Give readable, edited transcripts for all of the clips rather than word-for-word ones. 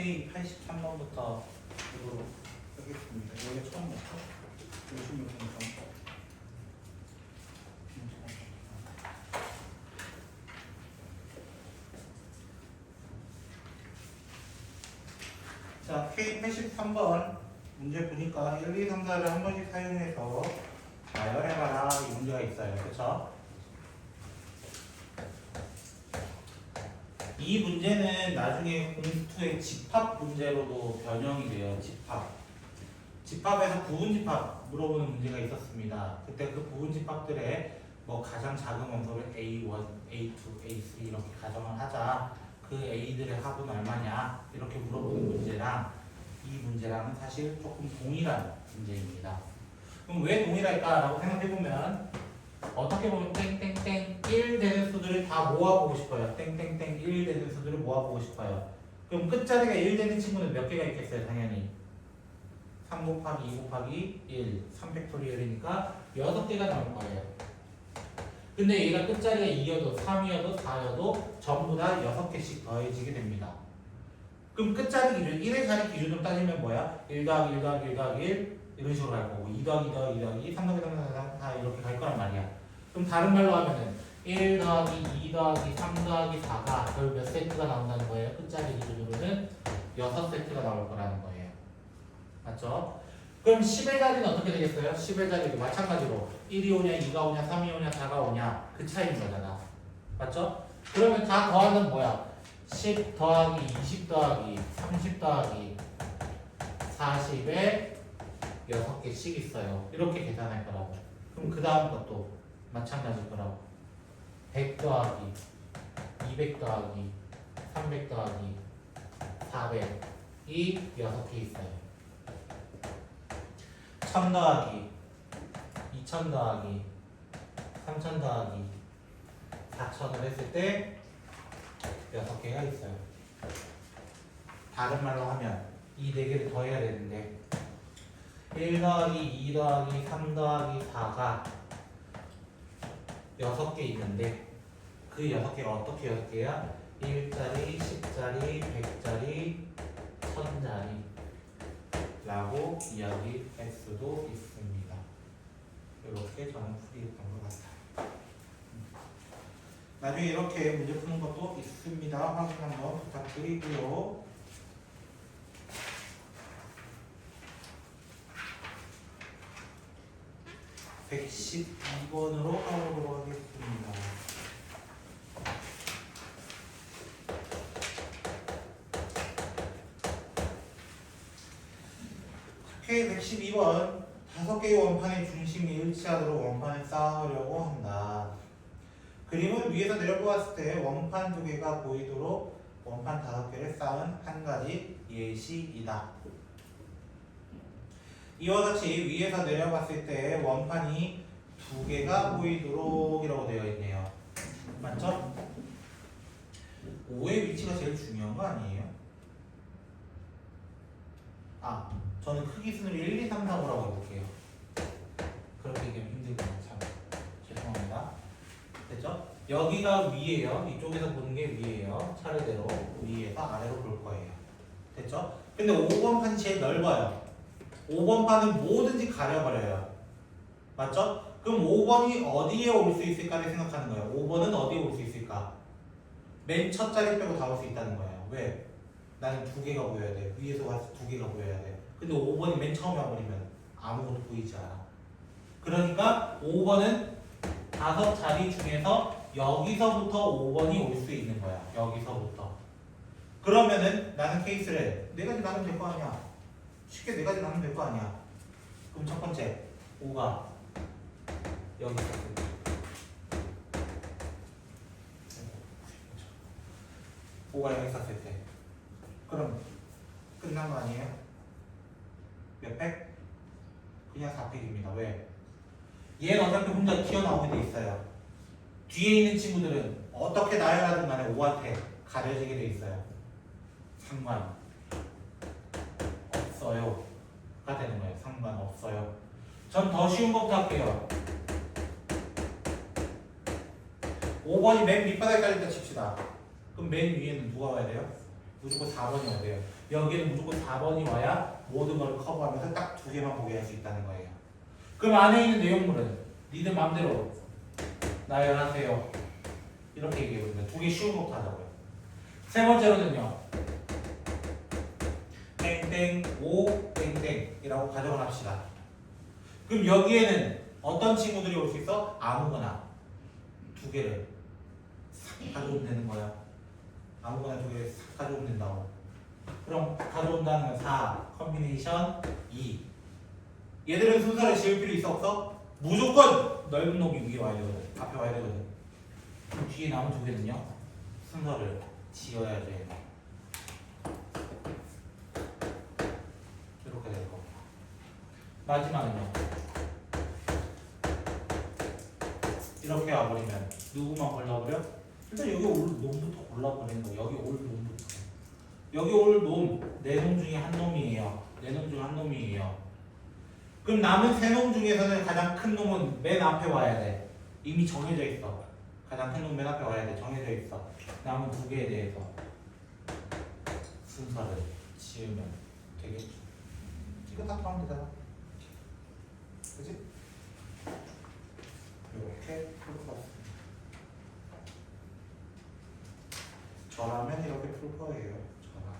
K 83번부터 보도록 하겠습니다. 여기가 처음부터 56번부터. 자, K 83번 문제 보니까 1, 2, 3, 4를 한 번씩 사용해서 나열해봐라 이 문제가 있어요. 그쵸? 이 문제는 나중에 공투의 집합 문제로도 변형이 돼요. 집합에서 부분집합 물어보는 문제가 있었습니다. 그때 그 부분집합들의 뭐 가장 작은 원소를 A1, A2, A3 이렇게 가정을 하자. 그 A들의 합은 얼마냐 이렇게 물어보는 문제랑 이 문제랑은 사실 조금 동일한 문제입니다. 그럼 왜 동일할까라고 생각해보면 어떻게 보면 땡땡땡 1 되는 수들을 다 모아보고 싶어요. 땡땡땡 1 되는 수들을 모아보고 싶어요. 그럼 끝자리가 1 되는 친구는 몇 개가 있겠어요? 당연히 3 곱하기 2 곱하기 1 3팩토리얼이니까 6개가 나올 거예요. 근데 얘가 끝자리가 2여도 3이어도 4여도 전부 다 6개씩 더해지게 됩니다. 그럼 끝자리 기준 1의 자리 기준으로 따지면 뭐야? 1 더하기 1 더하기 1 더하기 1 이런 식으로 갈 거고 2 더하기 2 더하기 2 더하기 3 더하기 3 더하기 3 다 이렇게 갈 거란 말이야. 그럼 다른 말로 하면은 1 더하기 2 더하기 3 더하기 4가 결국 몇 세트가 나온다는 거예요? 끝자리 기준으로는 6세트가 나올 거라는 거예요. 맞죠? 그럼 10의 자리는 어떻게 되겠어요? 10의 자리도 마찬가지로 1이 오냐 2가 오냐 3이 오냐 4가 오냐 그 차이인 거잖아. 맞죠? 그러면 다 더하면 뭐야? 10 더하기 20 더하기 30 더하기 40에 6개씩 있어요. 이렇게 계산할 거라고. 그럼 그 다음 것도 마찬가지일 거라고. 100 더하기 200 더하기 300 더하기 400이 6개 있어요. 1000 더하기 2000 더하기 3000 더하기 4000을 했을 때 6개가 있어요. 다른 말로 하면 이 4개를 더해야 되는데 1 더하기 2 더하기 3 더하기 4가 6개 있는데 그 6개가 어떻게 6개야? 1짜리, 10짜리, 100짜리, 1000짜리 라고 이야기할 수도 있습니다. 이렇게 저는 풀이했던 것 같아요. 나중에 이렇게 문제 푸는 것도 있습니다. 확인 한번 부탁드리고요. (112번으로) 가보도록 하겠습니다. K112번 5개의 원판의 중심이 일치하도록 원판을 쌓으려고 한다. 그림을 위에서 내려보았을 때 원판 2개가 보이도록 원판 5개를 쌓은 한 가지 예시이다. 이와 같이 위에서 내려봤을 때 원판이 2개가 보이도록 이라고 되어 있네요. 맞죠? 5의 위치가 제일 중요한 거 아니에요? 저는 크기 순으로 1, 2, 3, 4, 5라고 해볼게요. 그렇게 얘기하면 힘들군요. 참 죄송합니다. 됐죠? 여기가 위에요. 이쪽에서 보는 게 위에요. 차례대로 위에서 아래로 볼 거예요. 됐죠? 근데 5번 판이 제일 넓어요. 5번 판은 뭐든지 가려버려요. 맞죠? 그럼 5번이 어디에 올 수 있을까를 생각하는 거예요. 5번은 어디에 올 수 있을까? 맨 첫 자리 빼고 다 올 수 있다는 거예요. 왜? 나는 2개가 보여야 돼. 위에서 와서 2개가 보여야 돼. 근데 5번이 맨 처음에 와버리면 아무것도 보이지 않아. 그러니까 5번은 5자리 중에서 여기서부터 5번이 올 수 있는 거야. 여기서부터. 그러면은 나는 케이스를 4가지 나누면 될 거 아니야. 쉽게 4가지 나누면 될 거 아니야. 그럼 첫 번째 5가 여기 있었을 때 5가 여기 있었을 때 그럼 끝난 거 아니에요? 몇 팩? 그냥 4팩입니다. 왜? 얘는 어차피 혼자 튀어나오게 돼 있어요. 뒤에 있는 친구들은 어떻게 나열하든 간에 5한테 가려지게 돼 있어요. 상관 없어요 가 되는 거예요. 상관없어요. 전 더 쉬운 것부터 할게요. 5번이 맨 밑바닥에 깔렸다 칩시다. 그럼 맨 위에는 누가 와야 돼요? 무조건 4번이 와야 돼요. 여기는 무조건 4번이 와야 모든 걸 커버하면서 딱 두 개만 보게 할 수 있다는 거예요. 그럼 안에 있는 내용물은 니들 마음대로 나열하세요. 이렇게 얘기해보면 두 개 쉬운 것부터 하자고요. 세 번째로는요. 땡땡 5 땡땡이라고 가정을 합시다. 그럼 여기에는 어떤 친구들이 올 수 있어? 아무거나 두 개를 싹 가져오면 되는 거야. 아무거나 두 개를 싹 가져오면 된다고. 그럼 가져온다는 건 4 컨비네이션 2. 얘들은 순서를 지을 필요 있어 없어? 무조건 넓은 놈이 위에 와야 되거든. 앞에 와야 되거든. 그럼 뒤에 남은 두 개는요. 순서를 지어야죠. 이렇게 될 거. 마지막은요. 이렇게 와버리면 누구만 골라버려? 일단 여기 올 놈부터 골라버리는 거야. 여기 올 놈부터. 여기 올 놈, 네 놈 중에 한 놈이에요. 네 놈 중에 한 놈이에요. 그럼 남은 세 놈 중에서는 가장 큰 놈은 맨 앞에 와야 돼. 이미 정해져 있어. 가장 큰 놈 맨 앞에 와야 돼. 정해져 있어. 남은 두 개에 대해서 순서를 지으면 되겠죠. 이거 다 하면 되잖아. 그치? 이렇게 풀 것 같습니다. 저라면 이렇게 풀 거예요. 저라면.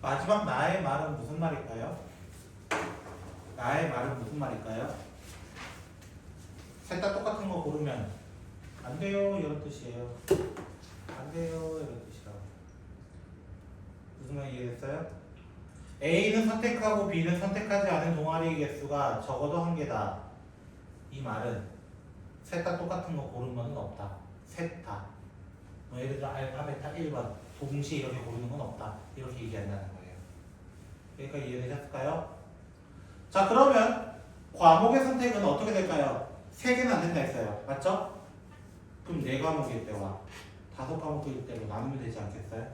마지막 나의 말은 무슨 말일까요? 나의 말은 무슨 말일까요? 셋 다 똑같은 거 고르면 안 돼요 이런 뜻이에요. 안 돼요 이런 뜻이라고. 무슨 말 이해됐어요? A는 선택하고 B는 선택하지 않은 동아리의 개수가 적어도 한 개다. 이 말은 셋 다 똑같은 거 고르는 건 없다. 셋 다. 뭐 예를 들어 알파, 베타, 1번 동시에 이렇게 고르는 건 없다. 이렇게 얘기한다는 거예요. 그러니까 이해되셨을까요? 자 그러면 과목의 선택은 어떻게 될까요? 3개는 안 된다 했어요. 맞죠? 그럼 4과목일 때와 5과목일 때로 나누면 되지 않겠어요?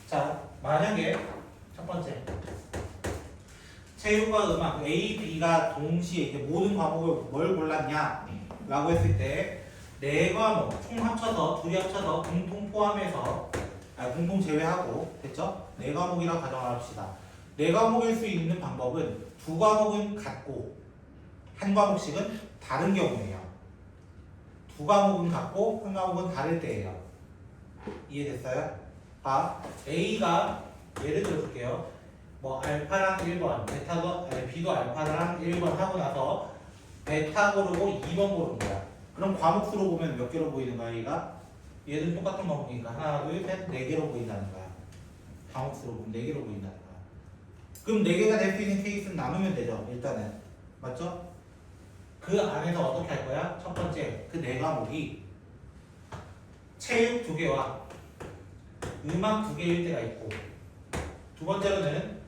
자 만약에 첫 번째 체육과 음악 A, B가 동시에 이렇게 모든 과목을 뭘 골랐냐 라고 했을 때 4과목 총 합쳐서 둘이 합쳐서 공통 포함해서 공통 제외하고 됐죠? 4과목이라고 가정을 합시다. 4과목일 수 있는 방법은 2과목은 같고 1과목씩은 다른 경우예요. 2과목은 같고 1과목은 다를 때예요. 이해됐어요? 봐, A가 예를 들어 볼게요. 뭐 알파랑 1번, 베타도 B도 알파랑 1번 하고 나서 베타 고르고 2번 고른 거야. 그럼 과목수로 보면 몇 개로 보이는 거야, 얘가? 얘는 똑같은 과목이니까 하나, 둘, 셋, 4개로 보인다는 거야. 과목수로 보면 4개로 보인다는 거야. 그럼 4개가 될 수 있는 케이스는 나누면 되죠, 일단은. 맞죠? 그 안에서 어떻게 할 거야? 첫 번째, 그 4과목이 체육 2개와 음악 2개일 때가 있고, 두 번째로는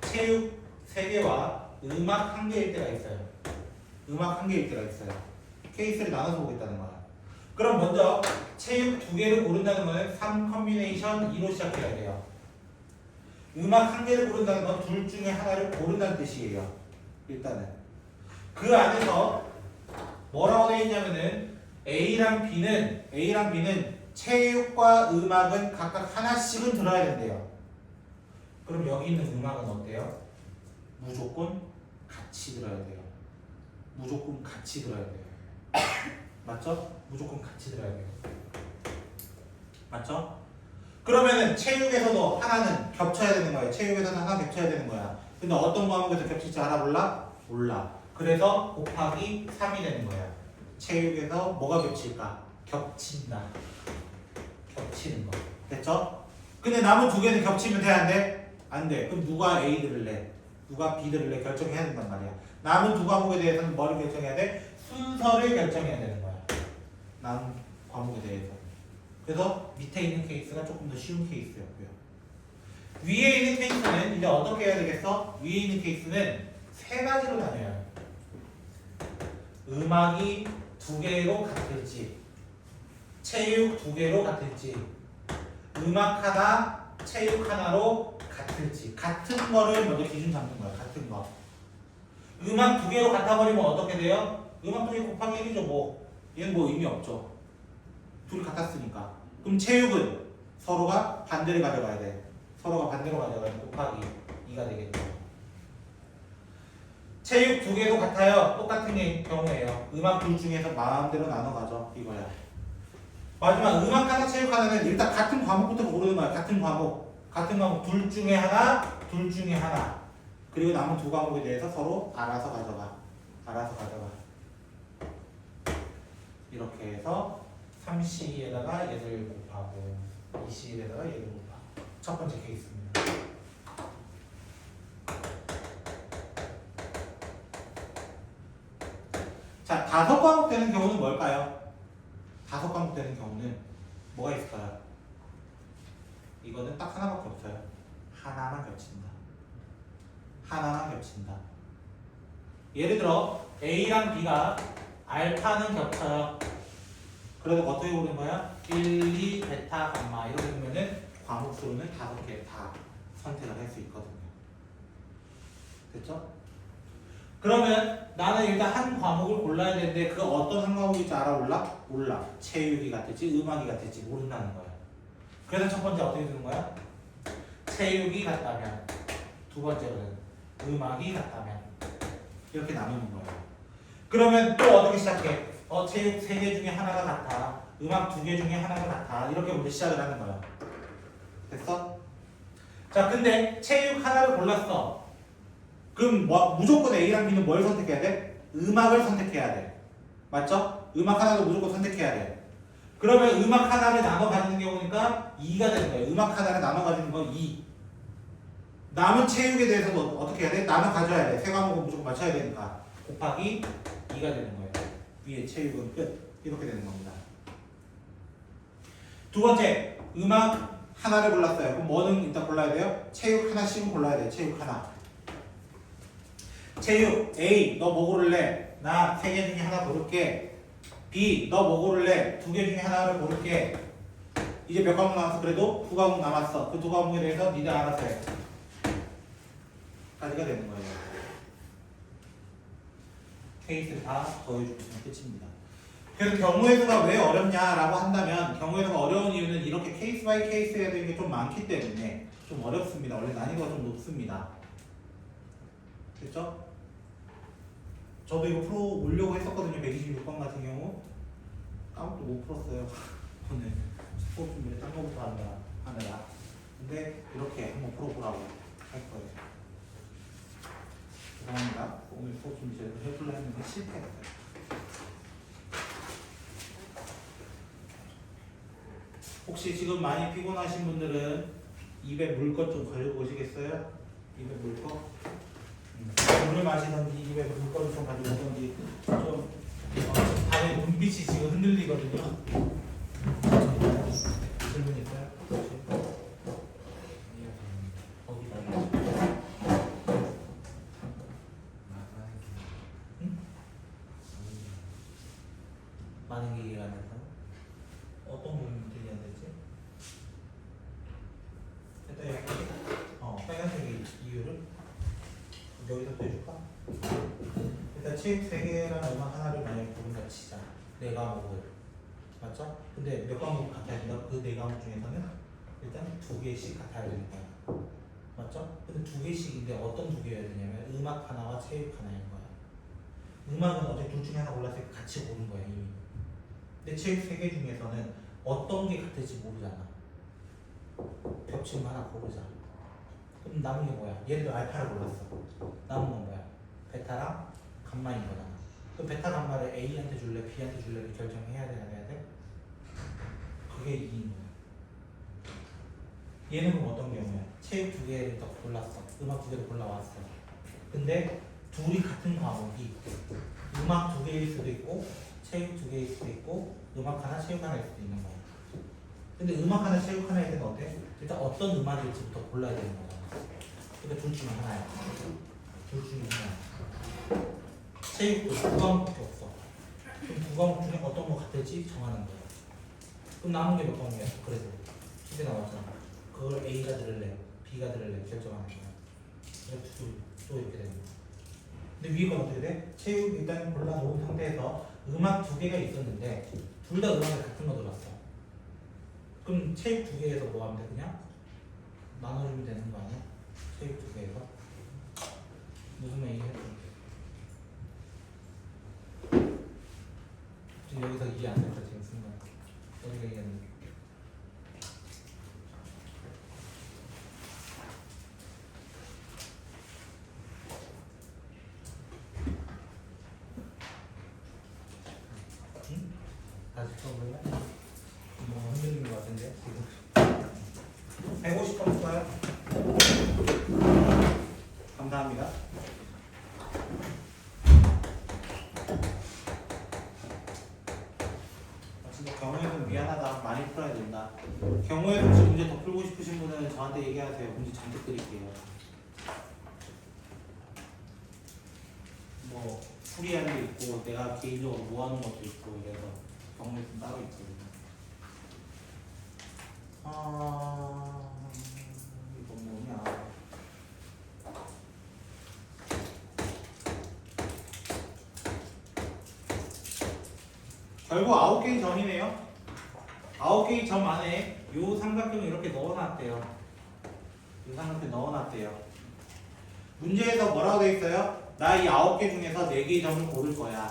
체육 3개와 음악 1개일 때가 있어요. 음악 1개일 때가 있어요. 케이스를 나눠서 보겠다는 거야. 그럼 먼저 체육 2개를 고른다는 거는 3 컨비네이션 2로 시작해야 돼요. 음악 1개를 고른다는 건 둘 중에 하나를 고른다는 뜻이에요. 일단은 그 안에서 뭐라고 되어 있냐면은 A랑 B는 체육과 음악은 각각 하나씩은 들어야 된대요. 그럼 여기 있는 음악은 어때요? 무조건 같이 들어야 돼요. 무조건 같이 들어야 돼요. 맞죠? 무조건 같이 들어야 돼요. 맞죠? 그러면은 체육에서도 하나는 겹쳐야 되는 거야. 체육에서는 하나 겹쳐야 되는 거야. 근데 어떤 과목에서 겹칠지 알아볼라? 몰라. 그래서 곱하기 3이 되는 거야. 체육에서 뭐가 겹칠까? 겹친다. 겹치는 거. 됐죠? 근데 남은 두 개는 겹치면 돼, 안 돼? 안 돼. 그럼 누가 A들을 내? 누가 B들을 내? 결정해야 된단 말이야. 남은 두 과목에 대해서는 뭐를 결정해야 돼? 순서를 결정해야 되는 거야. 남은 과목에 대해서. 그래서 밑에 있는 케이스가 조금 더 쉬운 케이스였고요. 위에 있는 케이스는 이제 어떻게 해야 되겠어? 위에 있는 케이스는 세 가지로 나뉘어요. 음악이 두 개로 같을지, 체육 두 개로 같을지, 음악 하나, 체육 하나로 같을지. 같은 거를 먼저 기준 잡는 거야. 같은 거. 음악 두 개로 같아버리면 어떻게 돼요? 음악 두 개 곱하기 1이죠. 뭐 얘는 뭐 의미 없죠. 둘이 같았으니까. 그럼 체육은 서로가 반대를 가져가야 돼. 서로가 반대로 가져가야 돼. 곱하기 2가 되겠죠. 체육 두 개도 같아요. 똑같은 경우에요. 음악 둘 중에서 마음대로 나눠 가져. 이거야. 마지막 음악 하나, 체육 하나는 일단 같은 과목부터 고르는 거야. 같은 과목. 같은 과목 둘 중에 하나, 둘 중에 하나. 그리고 남은 두 과목에 대해서 서로 알아서 가져가. 알아서 가져가. 이렇게 해서 3C에다가 얘를 곱하고 2C에다가 얘를 곱하고 첫 번째 케이스입니다. 자, 5과목 되는 경우는 뭘까요? 5과목 되는 경우는 뭐가 있을까요? 이거는 딱 하나밖에 없어요. 하나만 겹친다. 하나만 겹친다. 예를 들어 A랑 B가 알파는 겹쳐요. 그래서 어떻게 고르는 거야? 1, 2, 베타, 감마 이렇게 보면은 과목 수는 5개 다 선택을 할 수 있거든요. 됐죠? 그러면 나는 일단 한 과목을 골라야 되는데 그 어떤 한 과목인지 알아볼라? 몰라. 체육이 같을지 음악이 같을지 모른다는 거야. 그래서 첫 번째 어떻게 되는 거야? 체육이 같다면 두 번째는 음악이 같다면 이렇게 나누는 거예요. 그러면 또 어떻게 시작해? 체육 3개 중에 하나가 같아. 음악 2개 중에 하나가 같아. 이렇게 먼저 시작을 하는 거야. 됐어? 자, 근데 체육 하나를 골랐어. 그럼 무조건 A랑 B는 뭘 선택해야 돼? 음악을 선택해야 돼. 맞죠? 음악 하나도 무조건 선택해야 돼. 그러면 음악 하나를 나눠 가지는 경우니까 2가 되는 거예요. 음악 하나를 나눠 가지는 건 2. 남은 체육에 대해서도 어떻게 해야 돼? 나눠 가져야 돼. 세 과목은 무조건 맞춰야 되니까. 곱하기 2가 되는 거예요. 위에 체육은 끝. 이렇게 되는 겁니다. 두 번째, 음악 하나를 골랐어요. 그럼 뭐는 일단 골라야 돼요? 체육 하나씩은 골라야 돼요. 체육 하나. 체육 A, 너 뭐 고를래? 나 3개 중에 하나 고를게. B, 너 뭐 고를래? 2개 중에 하나를 고를게. 이제 몇 과목 남았어? 그래도 2과목 남았어. 그 2과목에 대해서 니들 알아서 해. 까지가 되는 거예요. 케이스를 다 더해주면 끝입니다. 그래서 경우의 수가 왜 어렵냐라고 한다면 경우의 수가 어려운 이유는 이렇게 케이스 바이 케이스 해야 되는 게 좀 많기 때문에 좀 어렵습니다. 원래 난이도가 좀 높습니다. 됐죠? 저도 이거 풀어 보려고 했었거든요. 126번 같은 경우 아무것도 못 풀었어요. 오늘 수업 준비를 딴 거부터 하느라. 근데 이렇게 한번 풀어보라고 할 거예요. 죄송합니다. 오늘 수업 준비 제대로 해보려 했는데 실패했어요. 혹시 지금 많이 피곤하신 분들은 입에 물 것 좀 걸고 오시겠어요? 입에 물 거? 물을 마시던지 입에 물건을 좀 가지고 오던지 좀 밤에 눈빛이 지금 흔들리거든요. 질문 있어요? 많은 게 이해가 안 돼서 어떤 부분이 이해 안 되지? 일단 빨간색의 이유를 여기서 또 해줄까? 일단 체육 3개랑 음악 하나를 만약에 고른다 치자. 4과목을 맞죠? 근데 몇 과목 같아야 된다? 그 4과목 중에서는 일단 2개씩 같아야 되는 거야. 맞죠? 근데 2개씩인데 어떤 2개여야 되냐면 음악 하나와 체육 하나인 거야. 음악은 어차피 둘 중에 하나 골랐으니까 같이 고른 거야 이미. 근데 체육 3개 중에서는 어떤 게 같을지 모르잖아. 겹치는 거 하나 고르자. 그럼 남은 게 뭐야? 얘도 알파를 골랐어. 남은 건 뭐야? 베타랑 감마인 거잖아. 그럼 베타 감마를 A한테 줄래? B한테 줄래를 결정해야 돼? 안 해야 돼? 그게 2인 거야. 얘는 그럼 어떤 경우야? 체육 두 개를 더 골랐어. 음악 두 개도 골라왔어. 근데 둘이 같은 과목이 음악 두 개일 수도 있고 체육 두 개일 수도 있고 음악 하나 체육 하나일 수도 있는 거야. 근데 음악 하나 체육 하나일 때는 어때? 일단 어떤 음악일지부터 골라야 되는 거잖아. 그러니까 둘 중에 하나야. 둘 중에 하나야. 체육도 두 과목밖에 없어. 그럼 두 과목 중에 어떤 거 같을지 정하는 거야. 그럼 남은 게 몇 과목이야? 그래도 집에 나왔잖아. 그걸 A가 들을래, B가 들을래 결정하는 거야. 이렇게 또 이렇게 되는 거야. 근데 위에 건 어떻게 돼? 체육 일단 골라놓은 상태에서 음악 두 개가 있었는데 둘 다 음악을 같은 거 들었어. 그럼 체육 두 개에서 뭐 하면 돼? 그냥 나눠주면 되는 거 아니야? 체육 두 개에서 무슨 얘기 해줄게. 지금 여기서 이해 안 됐다 지금 순간. 어디가 얘기했는데? 응? 다시 써볼래? 뭐 흔들리는 것 같은데 지금. 150번 써요? 감사합니다. 진짜 경우에는 미안하다. 많이 풀어야 된다. 경우에도 혹시 문제 더 풀고 싶으신 분은 저한테 얘기하세요. 문제 잔뜩 드릴게요. 뭐 풀이하는 게 있고 내가 개인적으로 모아놓은 것도 있고 이래서 경우에 좀 따로 있거든요. 이거 뭐냐? 결국 9개의 점이네요. 9개의 점 안에 요 삼각형을 이렇게 넣어놨대요. 이 삼각형 넣어놨대요. 문제에서 뭐라고 돼 있어요? 나 이 9개 중에서 4개의 점을 고를 거야.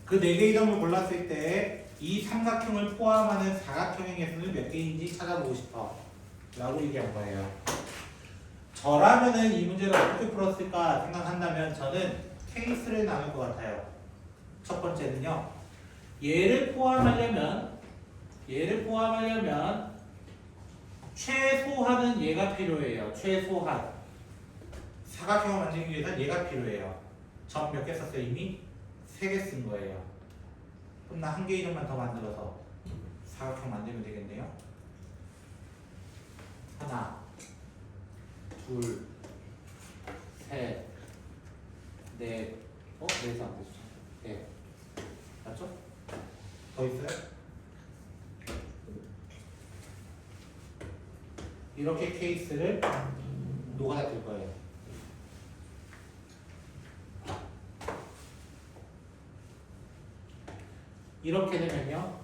그 4개의 점을 골랐을 때 이 삼각형을 포함하는 사각형의 개수는 몇 개인지 찾아보고 싶어 라고 얘기한 거예요. 저라면은 이 문제를 어떻게 풀었을까 생각한다면 저는 케이스를 나눌 것 같아요. 첫 번째는요. 얘를 포함하려면 최소한은 얘가 필요해요. 최소한 사각형을 만들기 위해서 얘가 필요해요. 점 몇 개 썼어요? 이미 3개 쓴 거예요. 그럼 나 한 개 이름만 더 만들어서 사각형 만들면 되겠네요. 하나, 둘, 셋, 넷, 넷이 안 되죠. 네, 맞죠? 더 있어요? 이렇게 케이스를 노가다 뜰 거예요. 이렇게 되면요.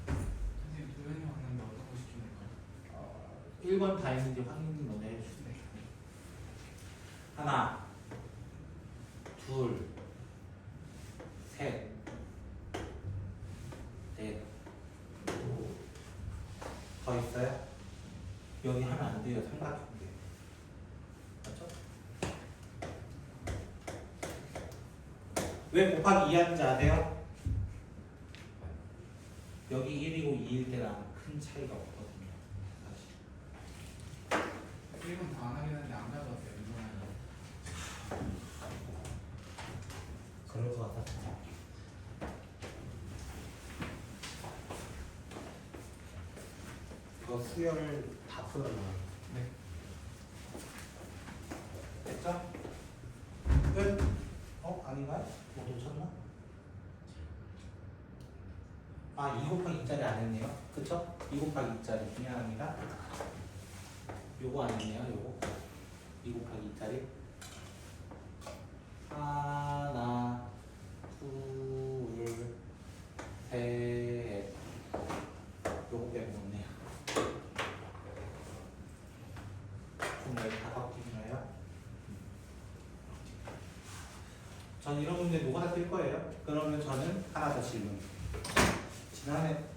선생님 도현이 왔는데 어떤 거 시키는 거예요? 1번 다 있는지 확인 먼저 해주세요. 하나, 둘, 셋, 넷. 더 있어요? 여기 하면 안 돼요. 삼각형인데. 맞죠? 왜 곱하기 2 하는지 아세요? 여기 1이고 2일 때랑 큰 차이가 없거든요. 사실. 1번 다 안 하긴 했는데 안 가져왔어요. 2번 그럴 것 같아. 이거 수열을 다 풀어놔요. 네. 됐죠? 끝? 아닌가요? 뭐 놓쳤나? 2 곱하기 2짜리 안 했네요. 그쵸? 2 곱하기 2짜리. 미안합니다. 요거 안 했네요. 요거. 2 곱하기 2짜리. 하나, 둘, 셋. 요거 빼고 없네요. 정말 다 바뀌나요? 전 이런 문제 노가다 뜰 거예요. 그러면 저는 하나 더 질문.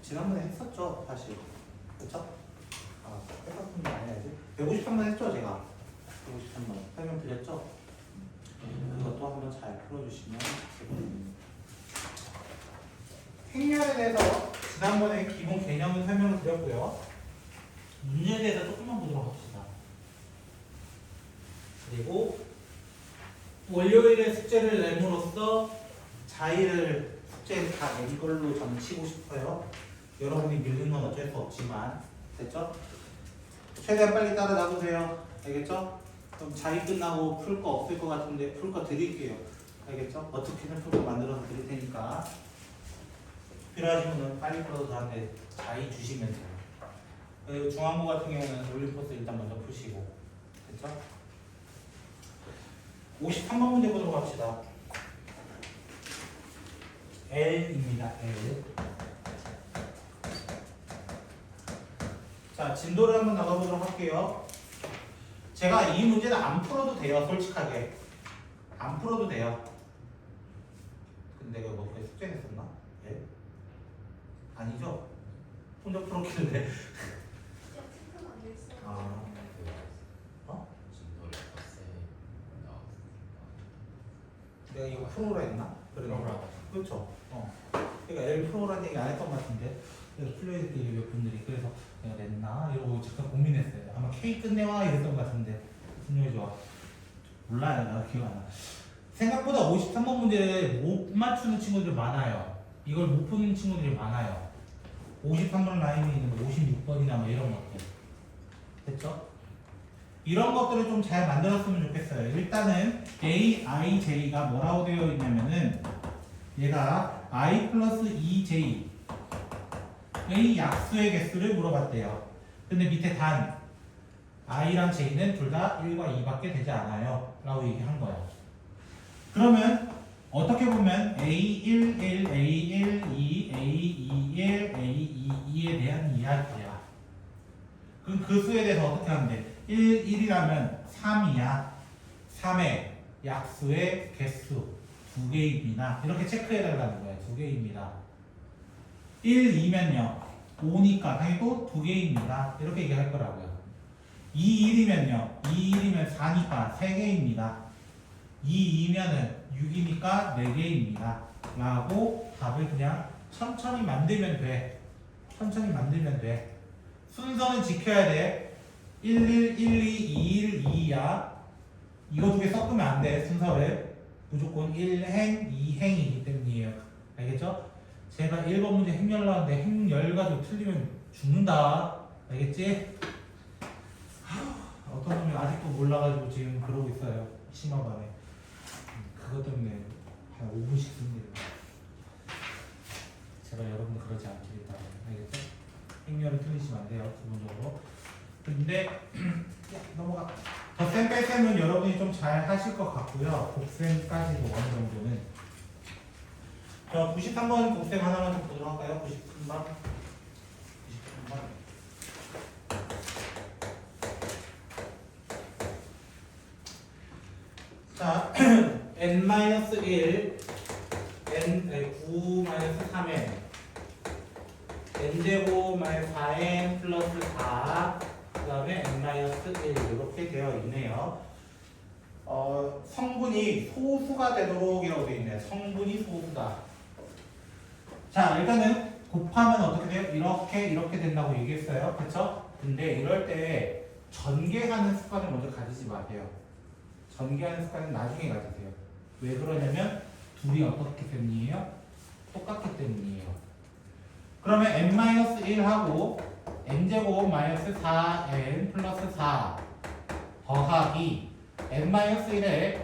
지난번에 했었죠, 사실. 그쵸? 아, 해석은 안 해야지. 153번 했죠, 제가? 153번 설명드렸죠? 그것도 한번 잘 풀어주시면 되거든요. 행렬에 대해서 지난번에 기본 개념을 설명을 드렸고요. 문제에 대해서 조금만 보도록 합시다. 그리고 월요일에 숙제를 내므로써 자의를 숙제를 다 낸 걸로 저는 치고 싶어요. 여러분이 밀는 건 어쩔 수 없지만 됐죠? 최대한 빨리 따라가 보세요. 알겠죠? 그럼 자의 끝나고 풀 거 없을 것 같은데 풀 거 드릴게요. 알겠죠? 어떻게든 풀 거 만들어서 드릴 테니까 필요하신 분은 빨리 풀어도 저한테 자의 주시면 돼요. 그리고 중앙고 같은 경우는 올림포스 일단 먼저 푸시고 됐죠? 53번 문제 보도록 합시다. L입니다. L. 자, 진도를 한번 나가보도록 할게요. 제가 이 문제는 안 풀어도 돼요. 솔직하게. 안 풀어도 돼요. 근데 내가 뭐 숙제 냈었나? L? 아니죠? 혼자 풀었길래. 아. 어? 내가 이거 프로라 했나? 프로라. 그렇죠. 그러니까 L 프로라는 얘기 안 했던 것 같은데 그래서 플레이들이 몇 분들이 그래서 내가 냈나 이러고 잠깐 고민했어요. 아마 K 끝내와 이랬던 것 같은데 분명히 좋아. 몰라요. 나 기억 안 나. 생각보다 53번 문제 못 맞추는 친구들 많아요. 이걸 못 푸는 친구들이 많아요. 53번 라인이 있는 56번이나 뭐 이런 것들. 됐죠? 이런 것들을 좀 잘 만들었으면 좋겠어요. 일단은 A, I, J가 뭐라고 되어 있냐면은 얘가 I 플러스 2J 의 약수의 개수를 물어봤대요. 근데 밑에 단 I랑 J는 둘 다 1과 2밖에 되지 않아요 라고 얘기한 거야. 그러면 어떻게 보면 A1, 1, A1, 2, A2, 1, A2, 2에 대한 이야기야. 그럼 그 수에 대해서 어떻게 하면 돼? 1, 1이라면 3이야. 3의 약수의 개수 2개입니다. 이렇게 체크해달라는 거예요. 2개입니다. 1, 2면요. 5니까 당연히 또 2개입니다. 이렇게 얘기할 거라고요. 2, 1이면요. 2, 1이면 4니까 3개입니다. 2, 2면은 6이니까 4개입니다. 라고 답을 그냥 천천히 만들면 돼. 천천히 만들면 돼. 순서는 지켜야 돼. 1, 1, 1, 2, 2, 1, 2야. 이거 두 개 섞으면 안 돼. 순서를. 무조건 1행, 2행이기 때문이에요. 알겠죠? 제가 1번 문제 행렬 나왔는데 행렬 가지고 틀리면 죽는다. 알겠지? 어떤 놈이 아직도 몰라가지고 지금 그러고 있어요. 심화반에. 그것 때문에 한 5분씩 씁니다. 제가 여러분들 그러지 않기를 바랍니다. 알겠죠? 행렬은 틀리시면 안 돼요. 기본적으로. 근데 넘어가. 덧셈 뺄셈은 여러분이 좀 잘 하실 것 같고요. 곱셈까지도 어느 정도는. 자, 93번 곱셈 하나만 좀 보도록 할까요? 93번. 93번. 자, n-1, 9-3n, n제곱 마이너스 4n 플러스 4, 그 다음에 n-1 이렇게 되어 있네요. 성분이 소수가 되도록이라고 되어 있네요. 성분이 소수다. 자, 일단은 곱하면 어떻게 돼요? 이렇게 된다고 얘기했어요. 그쵸? 근데 이럴 때 전개하는 습관을 먼저 가지지 마세요. 전개하는 습관은 나중에 가지세요. 왜 그러냐면 둘이 어떻기 때문이에요? 똑같기 때문이에요. 그러면 n-1하고 n제곱 마이너스 4n 플러스 4 더하기 n-1에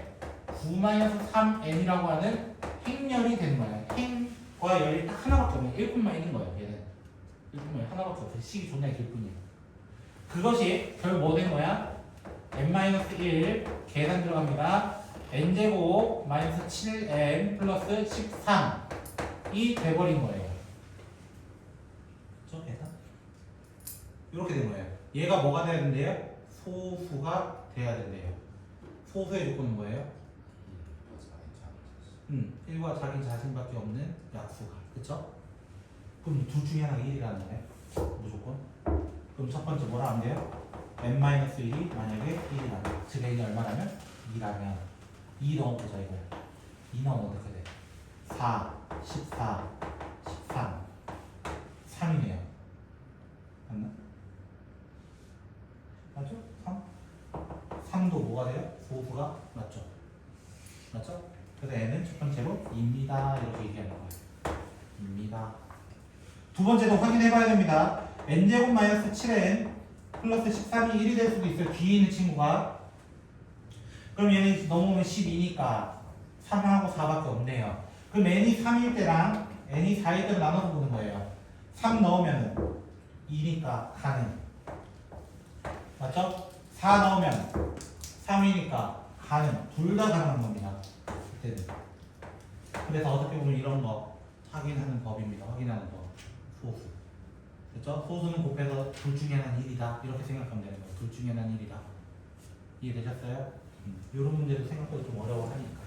9-3n이라고 하는 행렬이 되는 거예요. 행과 열이 딱 하나밖에 없네. 1콤마 있는 거예요. 얘는 1콤마 하나밖에 없어요. 식이 존나 길 뿐이에요. 그것이 결국 뭐 된 거야? n-1 계산 들어갑니다. n제곱 마이너스 7n 플러스 13이 돼버린 거예요. 그쵸? 계산? 이렇게 된 거예요. 얘가 뭐가 돼야 된대요? 소수가 돼야 된대요. 소수의 조건은 뭐예요? 1과 자기 자신밖에 없는 약수가. 그쵸? 그럼 둘 중에 하나가 1이라는 거예요. 무조건. 그럼 첫 번째 뭐라 하면 돼요? n-1이 만약에 1이라면, 즉 n이 얼마라면? 2라면 2 넣어보자 이거야. 2 넣으면 어떻게 돼? 4, 14, 13, 3이네요. 맞나? 맞죠? 3? 3도 뭐가 돼요? 소수가 맞죠? 맞죠? 그래서 n은 첫 번째로 2입니다. 이렇게 얘기하는 거예요. 2입니다. 두 번째도 확인해 봐야 됩니다. n제곱 마이너스 7n 플러스 13이 1이 될 수도 있어요. 뒤에 있는 친구가. 그럼 얘는 넘어오면 12니까 3하고 4밖에 없네요. 그럼 n이 3일 때랑 n이 4일 때를 나눠서 보는 거예요. 3 넣으면 2니까 가능. 맞죠? 4 넣으면 3이니까 가능. 둘 다 가능한 겁니다. 그때는. 그래서 어떻게 보면 이런 거 확인하는 법입니다. 확인하는 법. 소수. 그렇죠? 소수는 곱해서 둘 중에 한 1이다. 이렇게 생각하면 되는 거예요. 둘 중에 한 1이다. 이해되셨어요? 이런 문제도 생각보다 좀 어려워하니까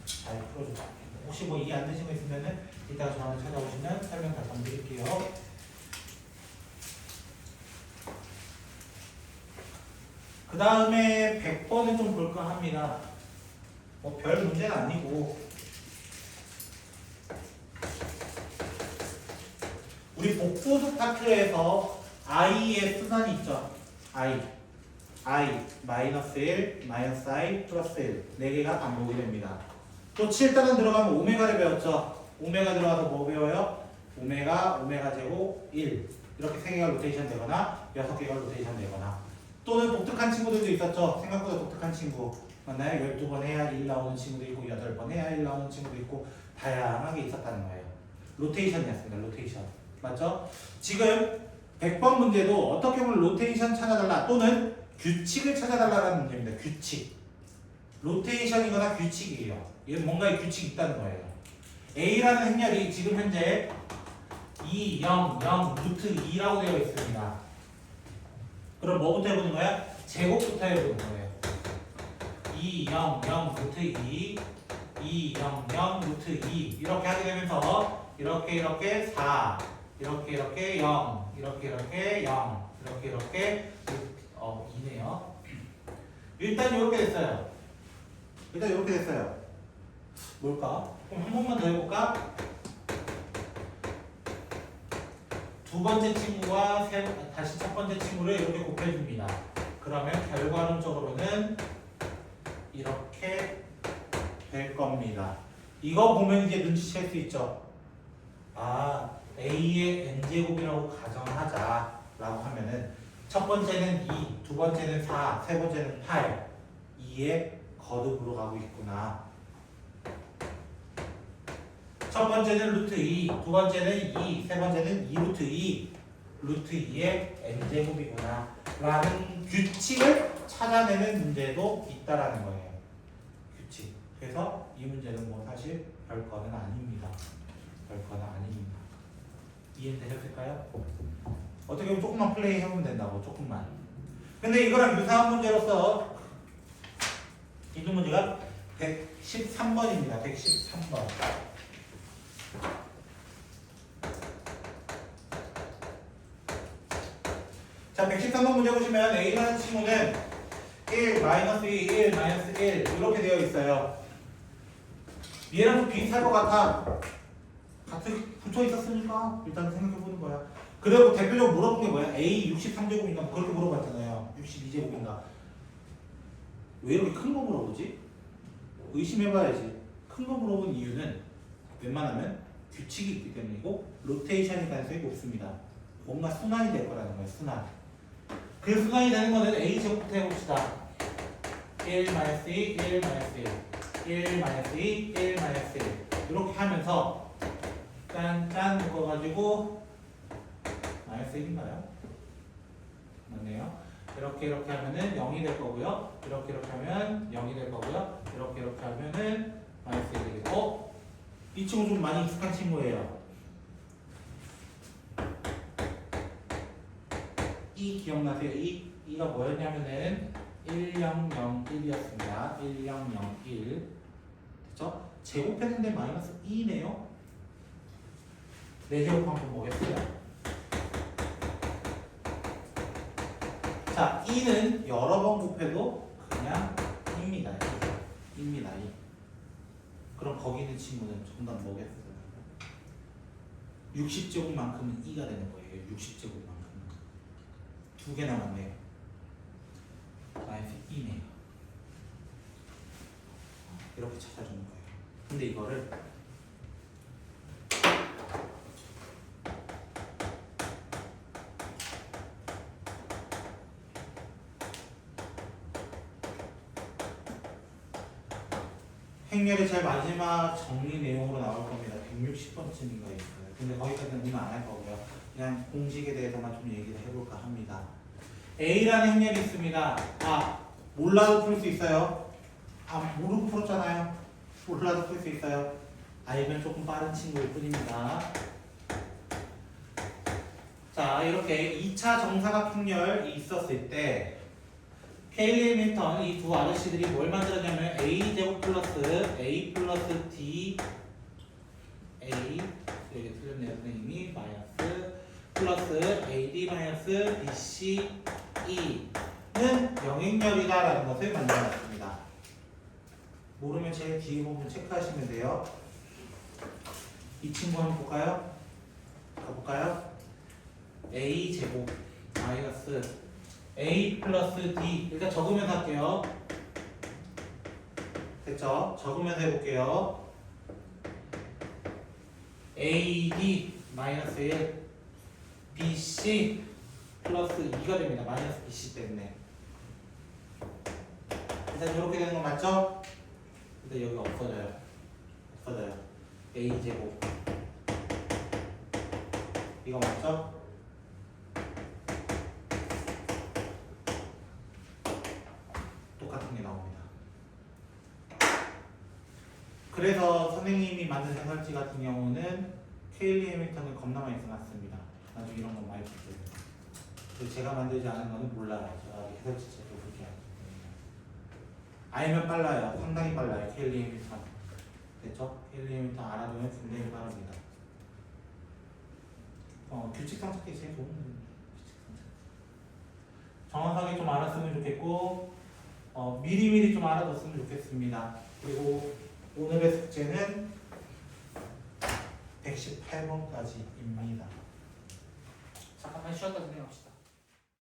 잘 풀어주세요. 혹시 뭐 이해 안 되신 거 있으면은 이따가 저한테 찾아오시면 설명 다시 한번 드릴게요. 그 다음에 100번은 좀 볼까 합니다. 뭐 별 문제는 아니고 우리 복소수 파트에서 i의 수선이 있죠. i 마이너스 1, 마이너스 i, 플러스 1 4개가 반복이 됩니다. 또 7단원 들어가면 오메가를 배웠죠. 오메가 들어가서 뭐 배워요? 오메가 제곱 1 이렇게 3개가 로테이션 되거나 6개가 로테이션 되거나 또는 독특한 친구들도 있었죠. 생각보다 독특한 친구 맞나요? 12번 해야 1 나오는 친구도 있고 8번 해야 1 나오는 친구도 있고 다양하게 있었다는 거예요. 로테이션이었습니다. 로테이션 맞죠? 지금 100번 문제도 어떻게 보면 로테이션 찾아달라 또는 규칙을 찾아달라는 문제입니다. 규칙. 로테이션이거나 규칙이에요. 이건 뭔가의 규칙이 있다는 거예요. A라는 행렬이 지금 현재 2, 0, 0, 루트 2라고 되어 있습니다. 그럼 뭐부터 해보는 거야? 제곱부터 해보는 거예요. 2, 0, 0, 루트 2, 2, 0, 0, 루트 2 이렇게 하게 되면서 이렇게 4 이렇게 0 이렇게 0 이렇게 2네요. 일단 이렇게 됐어요. 뭘까? 그럼 한 번만 더 해볼까? 두 번째 친구와 다시 첫 번째 친구를 이렇게 곱해줍니다. 그러면 결과론적으로는 이렇게 될 겁니다. 이거 보면 이제 눈치챌 수 있죠. 아, A의 n제곱이라고 가정하자 라고 하면은 첫 번째는 2, 두 번째는 4, 세 번째는 8 2의 거듭으로 가고 있구나. 첫 번째는 루트 2, 두 번째는 2, 세 번째는 2 루트 2 루트 2의 n제곱이구나 라는 규칙을 찾아내는 문제도 있다라는 거예요. 규칙. 그래서 이 문제는 뭐 사실 별거는 아닙니다. 이해되셨을까요? 어떻게 보면 조금만 플레이 해보면 된다고. 조금만. 근데 이거랑 유사한 문제로서 이두 문제가 113번입니다. 113번. 자, 113번 문제 보시면 A라는 친구는 1, 마이너스 2, 1, 마이너스 1 이렇게 되어 있어요. 얘랑 좀 비슷할 것 같아. 같이 붙어 있었으니까 일단 생각해보는 거야. 그리고 대표적으로 물어본 게 뭐야? A 63제곱인가? 뭐 그렇게 물어봤잖아요. 62제곱인가? 왜 이렇게 큰 거 물어보지? 의심해봐야지. 큰 거 물어본 이유는 웬만하면 규칙이 있기 때문이고 로테이션의 가능성이 높습니다. 뭔가 순환이 될 거라는 거예요. 순환. 그 순환이 되는 거는 A제곱부터 해봅시다. 1, 마이너스 2, 1, 마이너스 1 1, 마이너스 2, 1, 마이너스 1 이렇게 하면서 짠짠 묶어가지고 마이너스 1인가요? 맞네요. 이렇게 하면은 0이 될 거고요. 이렇게 하면 0이 될 거고요. 이렇게 하면은 마이너스 1이 되고 이 친구 좀 많이 익숙한 친구예요. 이 기억나세요? 이가 뭐였냐면은 1001이었습니다. 1001 됐죠? 제곱했는데 마이너스 2네요. 4제곱 한번 뭐겠어요? 자, E는 여러 번 곱해도 그냥 입니다. 입니다. 이. 그럼 거기 있는 친구는 정답 뭐겠어요? 60제곱만큼은 2가 되는 거예요. 60제곱만큼은. 두 개 남았네요. 마이너스 2네요. 이렇게 찾아주는 거예요. 근데 이거를 행렬의 제일 마지막 정리 내용으로 나올 겁니다. 160번쯤인가 있어요. 근데 거기까지는 오늘 안 할 거고요. 그냥 공식에 대해서만 좀 얘기를 해볼까 합니다. A라는 행렬이 있습니다. 아, 몰라도 풀 수 있어요. 아, 모르고 풀었잖아요. 몰라도 풀 수 있어요. 알면 조금 빠른 친구일 뿐입니다. 자, 이렇게 2차 정사각 행렬이 있었을 때 케일리 해밀턴 이 두 아저씨들이 뭘 만들었냐면 A 제곱 플러스 A 플러스 D A 여기 틀렸네요 선생님이 마이너스 플러스 AD 마이너스 BC E는 영행렬이다 라는 것을 만들어놨습니다. 모르면 제일 뒤에 부분 체크하시면 돼요. 이 친구 한번 볼까요? 가볼까요? A 제곱 마이너스 A 플러스 D 일단 적으면서 할게요. 됐죠? 적으면서 해볼게요. AD 마이너스 1 BC 플러스 2가 됩니다. 마이너스 BC 때문에 일단 이렇게 되는 거 맞죠? 근데 여기 없어져요. 없어져요. A 제곱 이거 맞죠? 똑같은 게 나옵니다. 그래서 선생님이 만든 해설지 같은 경우는 케일리 해밀턴을 겁나 많이 써놨습니다. 나중에 이런 거 많이 볼게요. 그리고 제가 만들지 않은 거는 몰라요. 제가 해설지 제대로 그렇게 하기 때문에. 알면 빨라요. 상당히 빨라요. 케일리 해밀턴. 됐죠? 케일리 해밀턴 알아두면 굉장히 빠릅니다. 규칙상 찾기 제일 좋은 거예요. 정확하게 좀 알았으면 좋겠고 미리미리 좀 알아뒀으면 좋겠습니다. 그리고 오늘의 숙제는 118번까지입니다. 잠깐만 쉬었다 진행합시다.